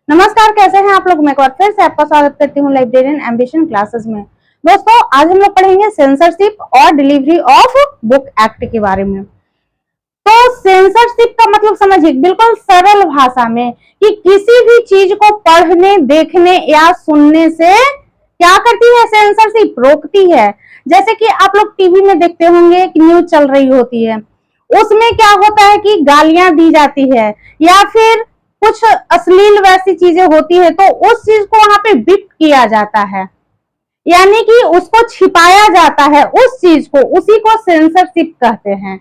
नमस्कार, कैसे हैं आप लोग। मैं एक बार फिर से आपका स्वागत करती हूँ लाइब्रेरियन एम्बिशन क्लासेस में। दोस्तों, आज हम लोग पढ़ेंगे सेंसरशिप और डिलीवरी ऑफ बुक एक्ट के बारे में। तो सेंसरशिप का मतलब समझिए बिल्कुल सरल भाषा में कि किसी भी चीज को पढ़ने, देखने या सुनने से क्या करती है सेंसरशिप, रोकती है। जैसे कि आप लोग टीवी में देखते होंगे कि न्यूज चल रही होती है, उसमें क्या होता है कि गालियां दी जाती है या फिर कुछ अश्लील वैसी चीजें होती है, तो उस चीज को वहां पे बिप किया जाता है, यानी कि उसको छिपाया जाता है। उस चीज को, उसी को सेंसरशिप कहते हैं।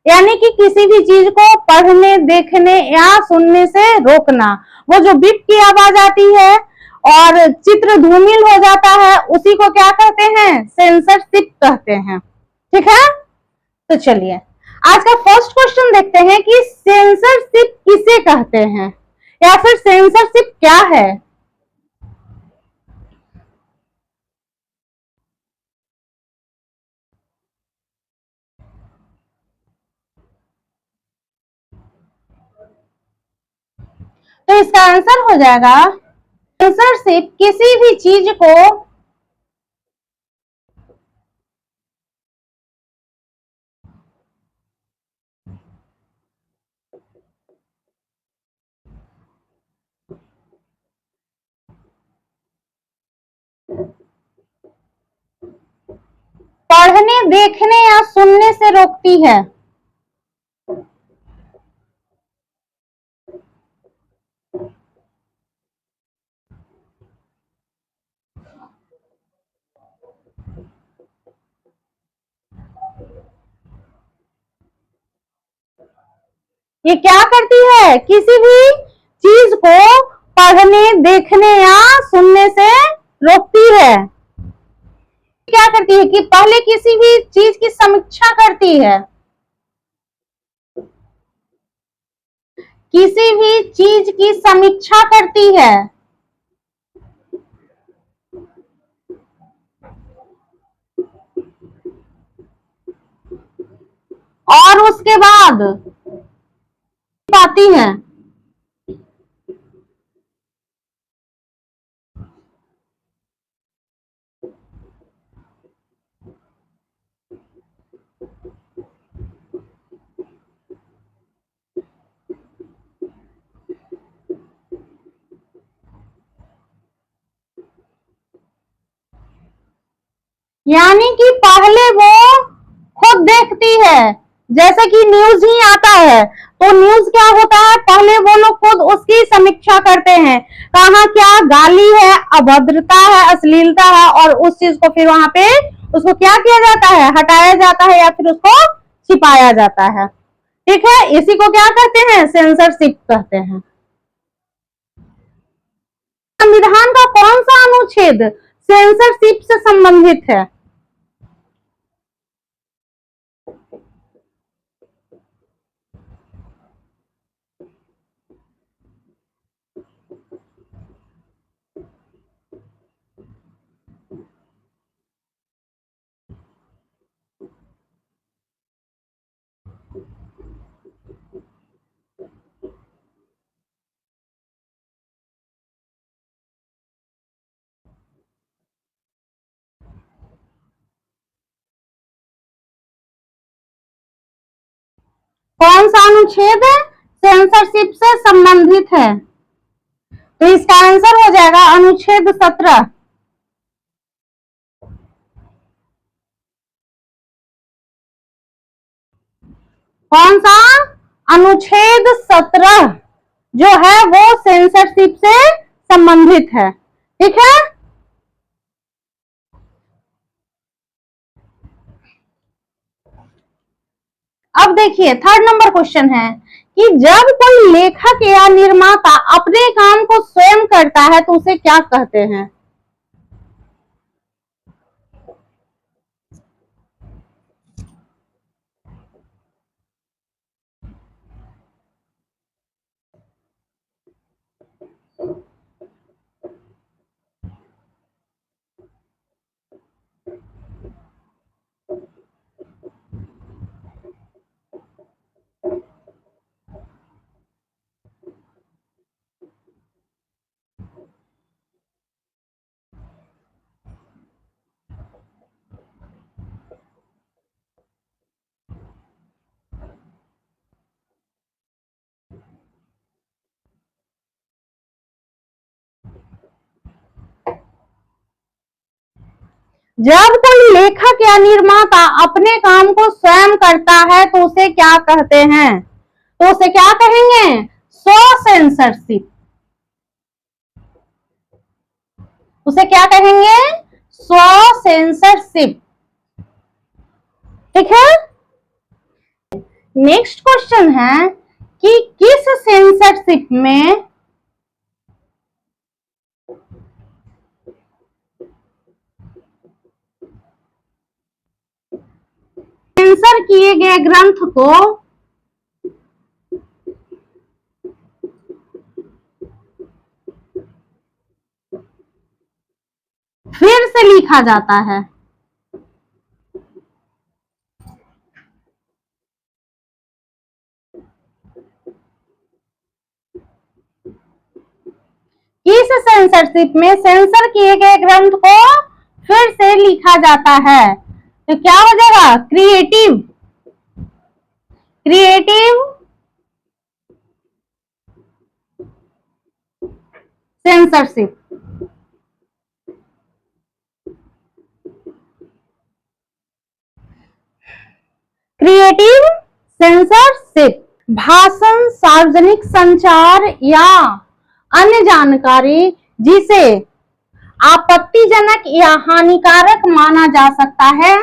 यानी कि किसी भी चीज को पढ़ने, देखने या सुनने से रोकना। वो जो बिप की आवाज आती है और चित्र धूमिल हो जाता है, उसी को क्या कहते हैं, सेंसरशिप कहते हैं। ठीक है, तो चलिए आज का फर्स्ट क्वेश्चन देखते हैं कि सेंसरशिप किसे कहते हैं या फिर सेंसरशिप क्या है। तो इसका आंसर हो जाएगा, सेंसरशिप किसी भी चीज को पढ़ने, देखने या सुनने से रोकती है। ये क्या करती है, किसी भी चीज को पढ़ने, देखने या सुनने से रोकती है। क्या करती है कि पहले किसी भी चीज की समीक्षा करती है, किसी भी चीज की समीक्षा करती है और उसके बाद पाती है। यानी कि पहले वो खुद देखती है। जैसे कि न्यूज ही आता है, तो न्यूज क्या होता है, पहले वो लोग खुद उसकी समीक्षा करते हैं, कहाँ क्या गाली है, अभद्रता है, अश्लीलता है, और उस चीज को फिर वहां पे उसको क्या किया जाता है, हटाया जाता है या फिर उसको छिपाया जाता है। ठीक है, इसी को क्या कहते हैं, सेंसरशिप कहते हैं। संविधान का कौन सा अनुच्छेद सेंसरशिप से संबंधित है। कौन सा अनुच्छेद सेंसरशिप से संबंधित है। तो इसका आंसर हो जाएगा अनुच्छेद 17। कौन सा, अनुच्छेद 17 जो है वो सेंसरशिप से संबंधित है। ठीक है, अब देखिए थर्ड नंबर क्वेश्चन है कि जब कोई लेखक या निर्माता अपने काम को स्वयं करता है तो उसे क्या कहते हैं। जब कोई लेखक या निर्माता अपने काम को स्वयं करता है तो उसे क्या कहते हैं? तो उसे क्या कहेंगे? स्व सेंसरशिप। उसे क्या कहेंगे? स्व सेंसरशिप। ठीक है। नेक्स्ट क्वेश्चन है कि किस सेंसरशिप में सेंसर किए गए ग्रंथ को फिर से लिखा जाता है? किस सेंसरशिप में सेंसर किए गए ग्रंथ को फिर से लिखा जाता है? तो क्या हो जाएगा? Creative creative censorship. Creative censorship. भाषण, सार्वजनिक संचार या अन्य जानकारी जिसे आपत्तिजनक या हानिकारक माना जा सकता है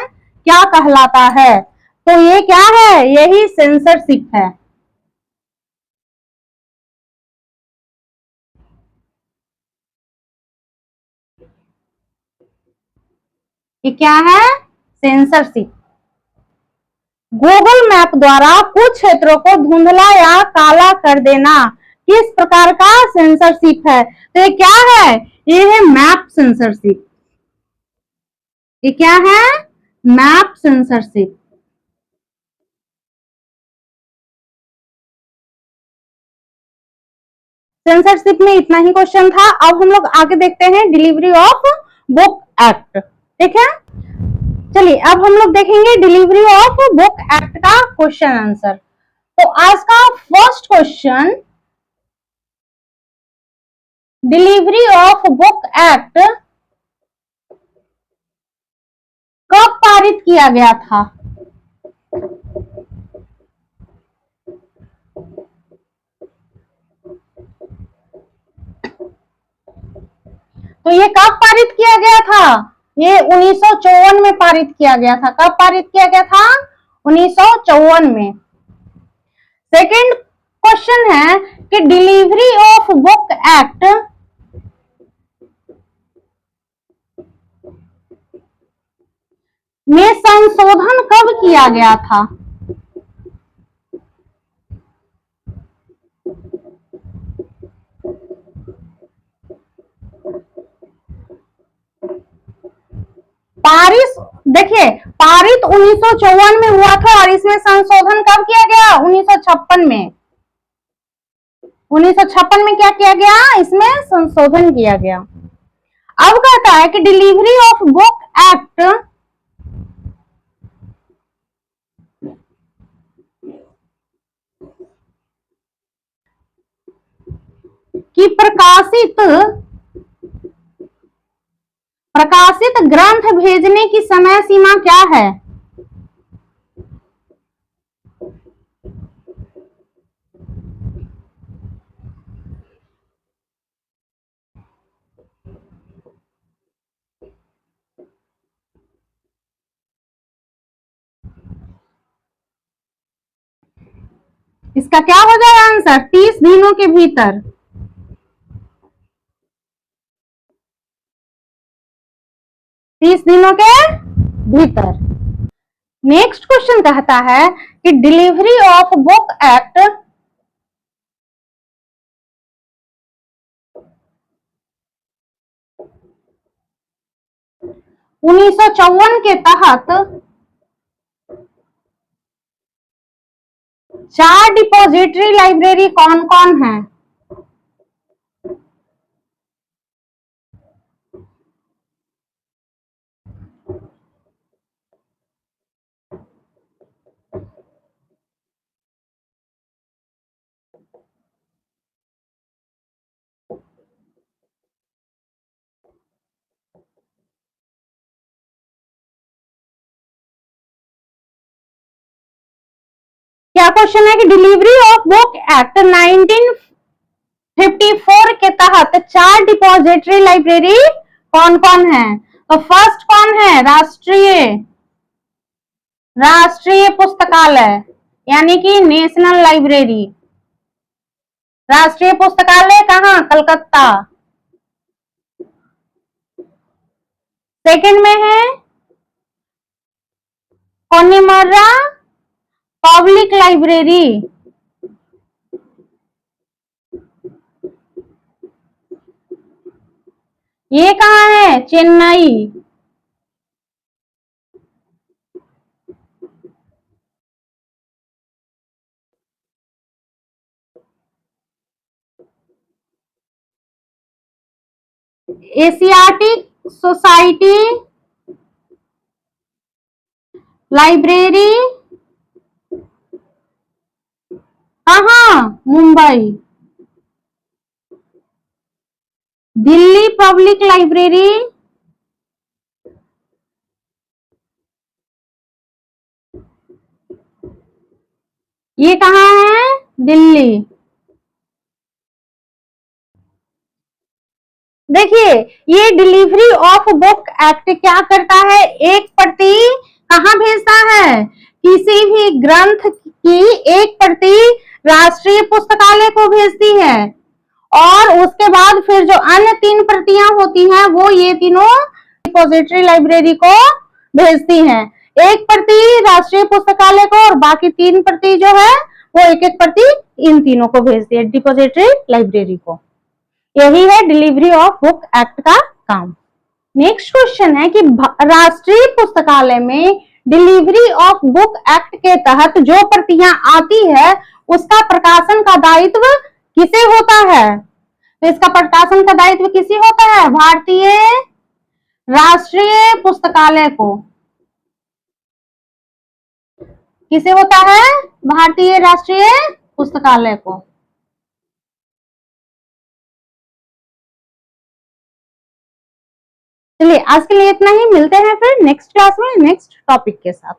क्या कहलाता है? तो ये क्या है? यही सेंसरशिप है। ये क्या है? सेंसरशिप। गूगल मैप द्वारा कुछ क्षेत्रों को धुंधला या काला कर देना किस प्रकार का सेंसरशिप है? तो ये क्या है? ये है मैप सेंसरशिप। ये क्या है? Map censorship. सेंसरशिप में इतना ही क्वेश्चन था। अब हम लोग आगे देखते हैं डिलीवरी ऑफ बुक एक्ट। ठीक है, चलिए अब हम लोग देखेंगे डिलीवरी ऑफ बुक एक्ट का क्वेश्चन आंसर। तो आज का first question, delivery of book act कब पारित किया गया था? तो ये कब पारित किया गया था? ये 1954 में पारित किया गया था। कब पारित किया गया था? 1954 में। सेकंड क्वेश्चन है कि डिलीवरी ऑफ बुक एक्ट में संशोधन कब किया गया था? पारित, देखिए पारित 1954 में हुआ था और इसमें संशोधन कब किया गया? 1956 में। 1956 में क्या किया गया? इसमें संशोधन किया गया। अब कहता है कि डिलीवरी ऑफ बुक एक्ट की प्रकाशित ग्रंथ भेजने की समय सीमा क्या है? इसका क्या हो जाएगा आंसर? 30 दिनों के भीतर। 30 दिनों के भीतर। नेक्स्ट क्वेश्चन कहता है कि डिलीवरी ऑफ बुक एक्ट उन्नीस सौ चौवन के तहत 4 डिपॉजिटरी लाइब्रेरी कौन कौन है? क्या क्वेश्चन है कि डिलीवरी ऑफ बुक एक्ट 1954 के तहत 4 डिपॉजिटरी लाइब्रेरी कौन कौन है? तो फर्स्ट कौन है? राष्ट्रीय पुस्तकालय यानी कि नेशनल लाइब्रेरी। राष्ट्रीय पुस्तकालय कहाँ? कलकत्ता। सेकंड में है कोनिमरा पब्लिक लाइब्रेरी, ये कहाँ है? चेन्नई। एशियाटिक सोसाइटी लाइब्रेरी कहाँ? मुंबई। दिल्ली पब्लिक लाइब्रेरी ये कहाँ है? दिल्ली। देखिए, ये डिलीवरी ऑफ बुक एक्ट क्या करता है? एक प्रति कहाँ भेजता है? किसी भी ग्रंथ की एक प्रति राष्ट्रीय पुस्तकालय को भेजती है और उसके बाद फिर जो अन्य 3 प्रतियां होती हैं वो ये तीनों डिपॉजिटरी लाइब्रेरी को भेजती हैं। एक प्रति राष्ट्रीय पुस्तकालय को और बाकी 3 प्रति जो है वो एक एक प्रति इन तीनों को भेजती है, डिपॉजिटरी लाइब्रेरी को। यही है डिलीवरी ऑफ बुक एक्ट का काम। नेक्स्ट क्वेश्चन है कि राष्ट्रीय पुस्तकालय में डिलीवरी ऑफ बुक एक्ट के तहत जो प्रतियां आती है उसका प्रकाशन का दायित्व किसे होता है? तो इसका प्रकाशन का दायित्व किसे होता है? भारतीय राष्ट्रीय पुस्तकालय को। किसे होता है? भारतीय राष्ट्रीय पुस्तकालय को। चलिए आज के लिए इतना ही, मिलते हैं फिर नेक्स्ट क्लास में नेक्स्ट टॉपिक के साथ।